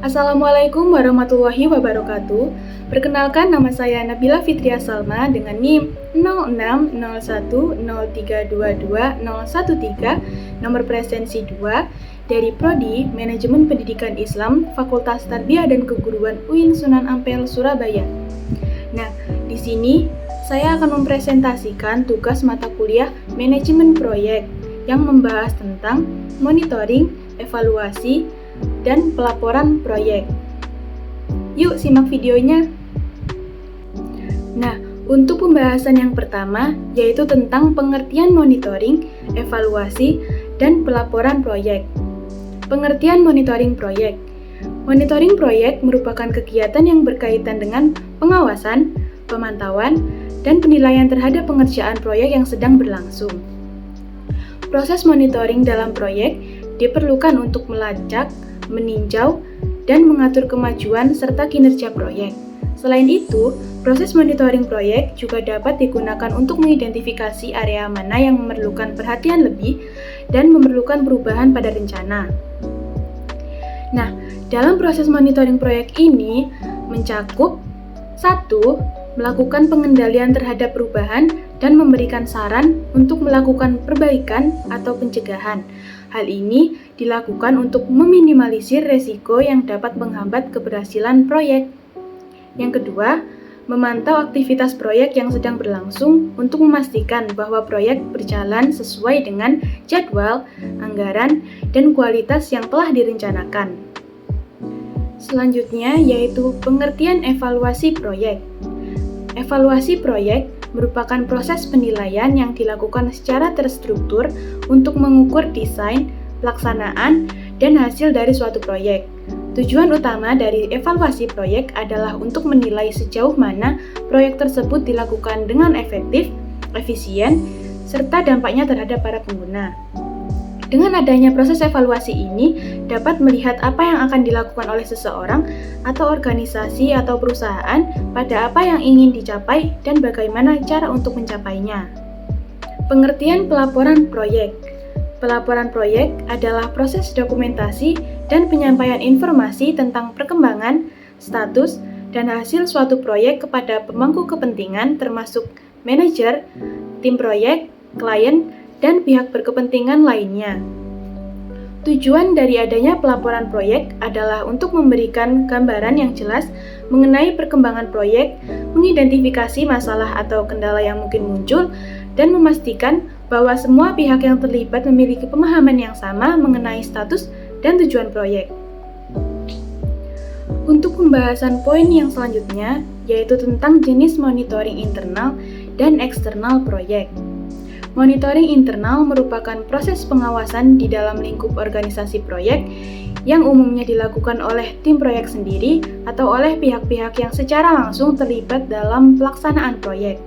Assalamualaikum warahmatullahi wabarakatuh. Perkenalkan, nama saya Nabila Fitria Salma dengan NIM 060103220113, nomor presensi 2 dari Prodi Manajemen Pendidikan Islam Fakultas Tarbiyah dan Keguruan UIN Sunan Ampel, Surabaya. Nah, di sini saya akan mempresentasikan tugas mata kuliah Manajemen Proyek yang membahas tentang monitoring, evaluasi, dan pelaporan proyek. Yuk simak videonya. Nah, untuk pembahasan yang pertama yaitu tentang pengertian monitoring, evaluasi, dan pelaporan proyek. Pengertian monitoring proyek. Monitoring proyek merupakan kegiatan yang berkaitan dengan pengawasan, pemantauan, dan penilaian terhadap pengerjaan proyek yang sedang berlangsung. Proses monitoring dalam proyek diperlukan untuk melacak, meninjau, dan mengatur kemajuan serta kinerja proyek. Selain itu, proses monitoring proyek juga dapat digunakan untuk mengidentifikasi area mana yang memerlukan perhatian lebih dan memerlukan perubahan pada rencana. Nah, dalam proses monitoring proyek ini mencakup 1. Melakukan pengendalian terhadap perubahan dan memberikan saran untuk melakukan perbaikan atau pencegahan. Hal ini dilakukan untuk meminimalisir resiko yang dapat menghambat keberhasilan proyek. Yang kedua, memantau aktivitas proyek yang sedang berlangsung untuk memastikan bahwa proyek berjalan sesuai dengan jadwal, anggaran, dan kualitas yang telah direncanakan. Selanjutnya yaitu pengertian evaluasi proyek. Evaluasi proyek merupakan proses penilaian yang dilakukan secara terstruktur untuk mengukur desain, pelaksanaan, dan hasil dari suatu proyek. Tujuan utama dari evaluasi proyek adalah untuk menilai sejauh mana proyek tersebut dilakukan dengan efektif, efisien, serta dampaknya terhadap para pengguna. Dengan adanya proses evaluasi ini, dapat melihat apa yang akan dilakukan oleh seseorang atau organisasi atau perusahaan pada apa yang ingin dicapai dan bagaimana cara untuk mencapainya. Pengertian pelaporan proyek. Pelaporan proyek adalah proses dokumentasi dan penyampaian informasi tentang perkembangan, status, dan hasil suatu proyek kepada pemangku kepentingan termasuk manajer, tim proyek, klien, dan pihak berkepentingan lainnya. Tujuan dari adanya pelaporan proyek adalah untuk memberikan gambaran yang jelas mengenai perkembangan proyek, mengidentifikasi masalah atau kendala yang mungkin muncul, dan memastikan bahwa semua pihak yang terlibat memiliki pemahaman yang sama mengenai status dan tujuan proyek. Untuk pembahasan poin yang selanjutnya, yaitu tentang jenis monitoring internal dan eksternal proyek. Monitoring internal merupakan proses pengawasan di dalam lingkup organisasi proyek yang umumnya dilakukan oleh tim proyek sendiri atau oleh pihak-pihak yang secara langsung terlibat dalam pelaksanaan proyek.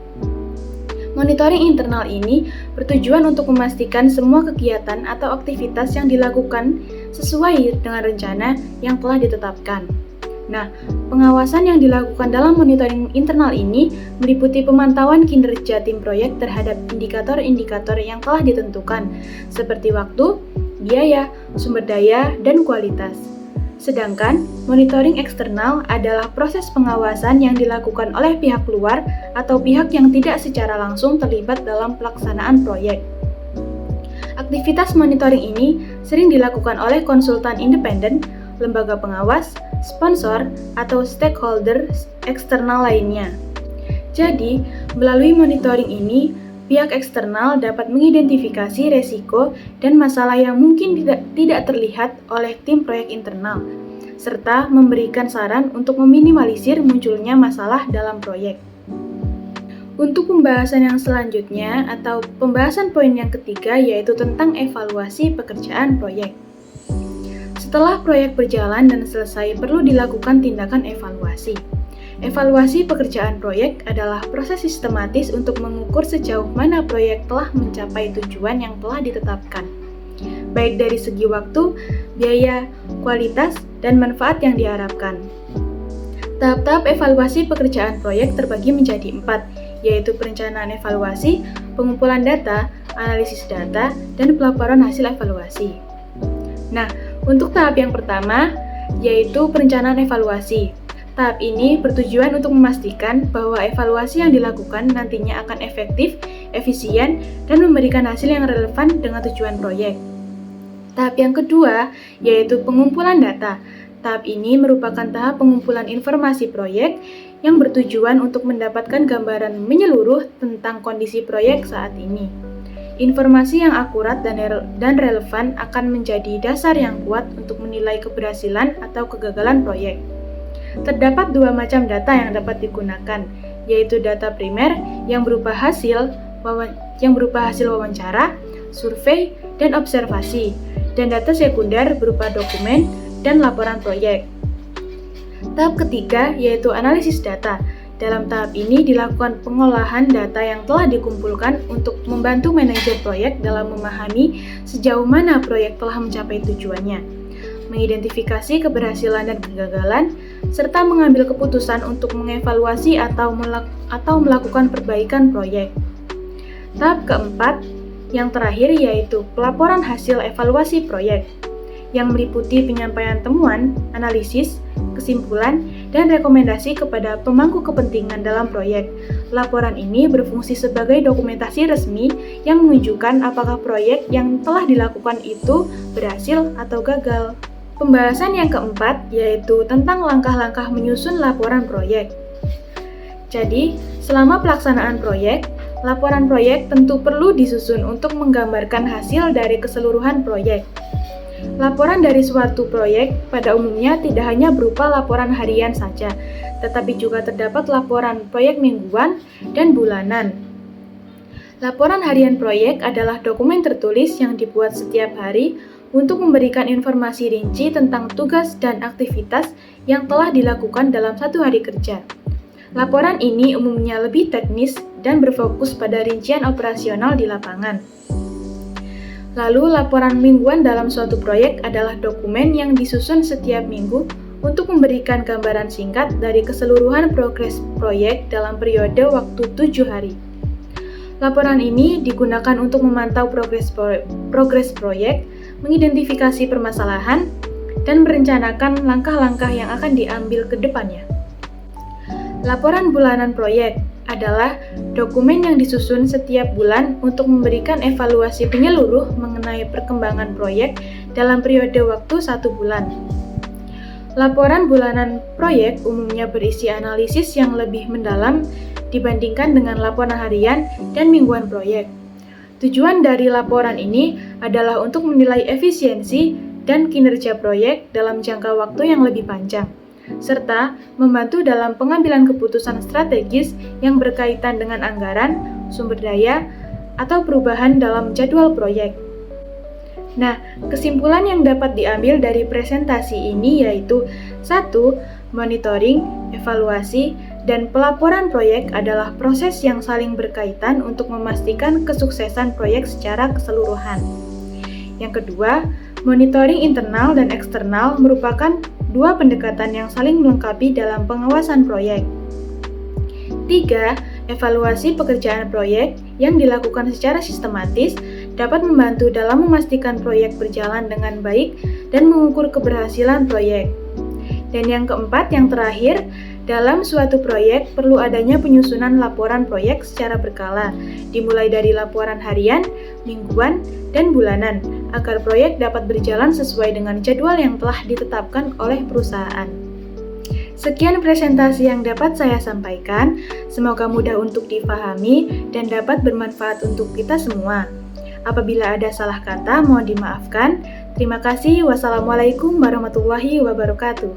Monitoring internal ini bertujuan untuk memastikan semua kegiatan atau aktivitas yang dilakukan sesuai dengan rencana yang telah ditetapkan. Nah, pengawasan yang dilakukan dalam monitoring internal ini meliputi pemantauan kinerja tim proyek terhadap indikator-indikator yang telah ditentukan, seperti waktu, biaya, sumber daya, dan kualitas. Sedangkan, monitoring eksternal adalah proses pengawasan yang dilakukan oleh pihak luar atau pihak yang tidak secara langsung terlibat dalam pelaksanaan proyek. Aktivitas monitoring ini sering dilakukan oleh konsultan independen, lembaga pengawas, sponsor, atau stakeholder eksternal lainnya. Jadi, melalui monitoring ini, pihak eksternal dapat mengidentifikasi resiko dan masalah yang mungkin tidak terlihat oleh tim proyek internal, serta memberikan saran untuk meminimalisir munculnya masalah dalam proyek. Untuk pembahasan yang selanjutnya atau pembahasan poin yang ketiga yaitu tentang evaluasi pekerjaan proyek. Setelah proyek berjalan dan selesai, perlu dilakukan tindakan evaluasi. Evaluasi pekerjaan proyek adalah proses sistematis untuk mengukur sejauh mana proyek telah mencapai tujuan yang telah ditetapkan, baik dari segi waktu, biaya, kualitas, dan manfaat yang diharapkan. Tahap-tahap evaluasi pekerjaan proyek terbagi menjadi 4, yaitu perencanaan evaluasi, pengumpulan data, analisis data, dan pelaporan hasil evaluasi. Nah, untuk tahap yang pertama, yaitu perencanaan evaluasi. Tahap ini bertujuan untuk memastikan bahwa evaluasi yang dilakukan nantinya akan efektif, efisien, dan memberikan hasil yang relevan dengan tujuan proyek. Tahap yang kedua yaitu pengumpulan data. Tahap ini merupakan tahap pengumpulan informasi proyek yang bertujuan untuk mendapatkan gambaran menyeluruh tentang kondisi proyek saat ini. Informasi yang akurat dan relevan akan menjadi dasar yang kuat untuk menilai keberhasilan atau kegagalan proyek. Terdapat dua macam data yang dapat digunakan, yaitu data primer yang berupa hasil wawancara, survei, dan observasi, dan data sekunder berupa dokumen dan laporan proyek. Tahap ketiga yaitu analisis data. Dalam tahap ini dilakukan pengolahan data yang telah dikumpulkan untuk membantu manajer proyek dalam memahami sejauh mana proyek telah mencapai tujuannya, mengidentifikasi keberhasilan dan kegagalan, serta mengambil keputusan untuk mengevaluasi atau melakukan perbaikan proyek. Tahap keempat, yang terakhir yaitu pelaporan hasil evaluasi proyek, yang meliputi penyampaian temuan, analisis, kesimpulan, dan rekomendasi kepada pemangku kepentingan dalam proyek. Laporan ini berfungsi sebagai dokumentasi resmi yang menunjukkan apakah proyek yang telah dilakukan itu berhasil atau gagal. Pembahasan yang keempat yaitu tentang langkah-langkah menyusun laporan proyek. Jadi, selama pelaksanaan proyek, laporan proyek tentu perlu disusun untuk menggambarkan hasil dari keseluruhan proyek. Laporan dari suatu proyek pada umumnya tidak hanya berupa laporan harian saja, tetapi juga terdapat laporan proyek mingguan dan bulanan. Laporan harian proyek adalah dokumen tertulis yang dibuat setiap hari untuk memberikan informasi rinci tentang tugas dan aktivitas yang telah dilakukan dalam satu hari kerja. Laporan ini umumnya lebih teknis dan berfokus pada rincian operasional di lapangan. Lalu, laporan mingguan dalam suatu proyek adalah dokumen yang disusun setiap minggu untuk memberikan gambaran singkat dari keseluruhan progres proyek dalam periode waktu 7 hari. Laporan ini digunakan untuk memantau progres proyek, mengidentifikasi permasalahan, dan merencanakan langkah-langkah yang akan diambil ke depannya. Laporan bulanan proyek adalah dokumen yang disusun setiap bulan untuk memberikan evaluasi menyeluruh mengenai perkembangan proyek dalam periode waktu 1 bulan. Laporan bulanan proyek umumnya berisi analisis yang lebih mendalam dibandingkan dengan laporan harian dan mingguan proyek. Tujuan dari laporan ini adalah untuk menilai efisiensi dan kinerja proyek dalam jangka waktu yang lebih panjang, serta membantu dalam pengambilan keputusan strategis yang berkaitan dengan anggaran, sumber daya, atau perubahan dalam jadwal proyek. Nah, kesimpulan yang dapat diambil dari presentasi ini yaitu 1. Monitoring, evaluasi, dan pelaporan proyek adalah proses yang saling berkaitan untuk memastikan kesuksesan proyek secara keseluruhan. Yang kedua, monitoring internal dan eksternal merupakan dua pendekatan yang saling melengkapi dalam pengawasan proyek. 3. Evaluasi pekerjaan proyek yang dilakukan secara sistematis dapat membantu dalam memastikan proyek berjalan dengan baik dan mengukur keberhasilan proyek. Dan yang keempat, yang terakhir, dalam suatu proyek perlu adanya penyusunan laporan proyek secara berkala, dimulai dari laporan harian, mingguan, dan bulanan, agar proyek dapat berjalan sesuai dengan jadwal yang telah ditetapkan oleh perusahaan. Sekian presentasi yang dapat saya sampaikan, semoga mudah untuk dipahami dan dapat bermanfaat untuk kita semua. Apabila ada salah kata, mohon dimaafkan. Terima kasih. Wassalamualaikum warahmatullahi wabarakatuh.